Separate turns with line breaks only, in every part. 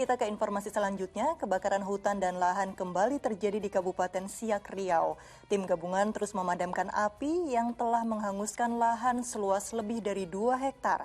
Kita ke informasi selanjutnya, kebakaran hutan dan lahan kembali terjadi di Kabupaten Siak, Riau. Tim gabungan terus memadamkan api yang telah menghanguskan lahan seluas lebih dari 2 hektar.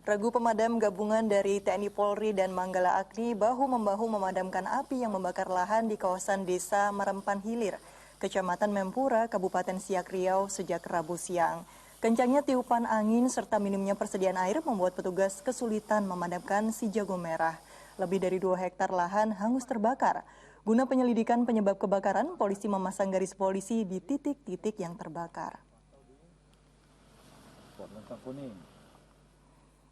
Regu pemadam gabungan dari TNI Polri dan Manggala Agni bahu-membahu memadamkan api yang membakar lahan di kawasan Desa Merempan Hilir, Kecamatan Mempura, Kabupaten Siak, Riau sejak Rabu siang. Kencangnya tiupan angin serta minimnya persediaan air membuat petugas kesulitan memadamkan si jago merah. Lebih dari 2 hektar lahan hangus terbakar. Guna penyelidikan penyebab kebakaran, polisi memasang garis polisi di titik-titik yang terbakar.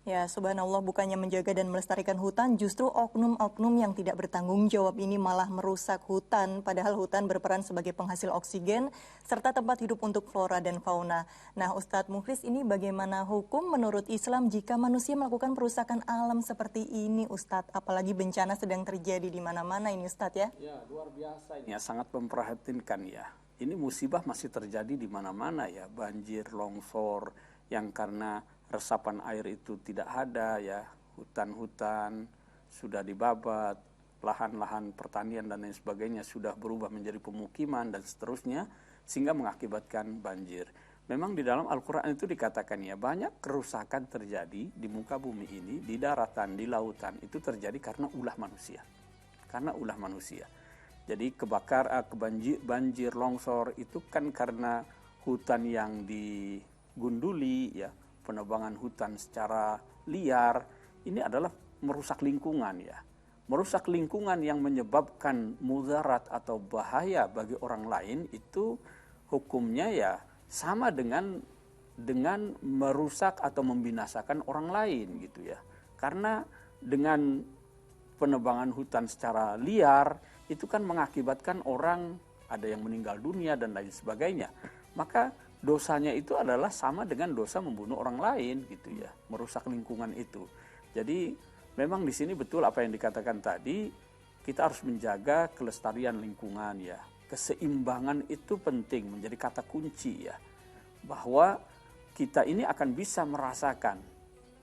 Ya, subhanallah, bukannya menjaga dan melestarikan hutan, justru oknum-oknum yang tidak bertanggung jawab ini malah merusak hutan, padahal hutan berperan sebagai penghasil oksigen serta tempat hidup untuk flora dan fauna. Nah, Ustadz Mukhlis, ini bagaimana hukum menurut Islam jika manusia melakukan perusakan alam seperti ini, Ustadz? Apalagi bencana sedang terjadi di mana-mana ini, Ustadz, ya?
Ya, luar biasa ini. Ya, sangat memprihatinkan ya. Ini musibah masih terjadi di mana-mana ya, banjir, longsor, yang karena resapan air itu tidak ada ya, hutan-hutan sudah dibabat, lahan-lahan pertanian dan lain sebagainya sudah berubah menjadi pemukiman dan seterusnya, sehingga mengakibatkan banjir. Memang di dalam Al-Quran itu dikatakan ya, banyak kerusakan terjadi di muka bumi ini, di daratan, di lautan, itu terjadi karena ulah manusia. Karena ulah manusia. Jadi banjir, longsor itu kan karena hutan yang digunduli ya, penebangan hutan secara liar, ini adalah merusak lingkungan ya. Merusak lingkungan yang menyebabkan mudarat atau bahaya bagi orang lain, itu hukumnya ya sama dengan merusak atau membinasakan orang lain gitu ya. Karena dengan penebangan hutan secara liar itu kan mengakibatkan orang ada yang meninggal dunia dan lain sebagainya. Maka dosanya itu adalah sama dengan dosa membunuh orang lain gitu ya, merusak lingkungan itu. Jadi memang di sini betul apa yang dikatakan tadi, kita harus menjaga kelestarian lingkungan ya. Keseimbangan itu penting, menjadi kata kunci ya. Bahwa kita ini akan bisa merasakan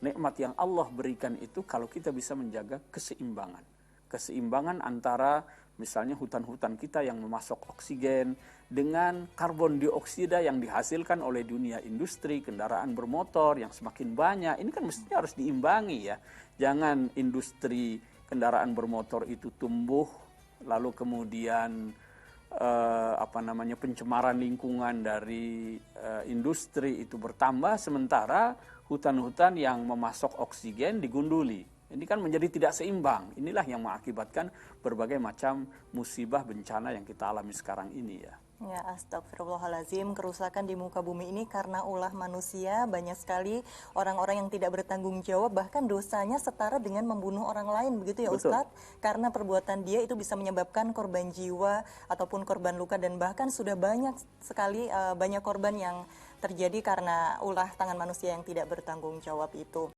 nikmat yang Allah berikan itu kalau kita bisa menjaga keseimbangan. Keseimbangan antara misalnya hutan-hutan kita yang memasok oksigen dengan karbon dioksida yang dihasilkan oleh dunia industri, kendaraan bermotor yang semakin banyak. Ini kan mestinya harus diimbangi ya. Jangan industri kendaraan bermotor itu tumbuh, lalu kemudian pencemaran lingkungan dari industri itu bertambah, sementara hutan-hutan yang memasok oksigen digunduli. Ini kan menjadi tidak seimbang. Inilah yang mengakibatkan berbagai macam musibah bencana yang kita alami sekarang ini ya.
Ya, astagfirullahaladzim, kerusakan di muka bumi ini karena ulah manusia. Banyak sekali orang-orang yang tidak bertanggung jawab, bahkan dosanya setara dengan membunuh orang lain, begitu ya Ustadz? Karena perbuatan dia itu bisa menyebabkan korban jiwa ataupun korban luka, dan bahkan sudah banyak sekali banyak korban yang terjadi karena ulah tangan manusia yang tidak bertanggung jawab itu.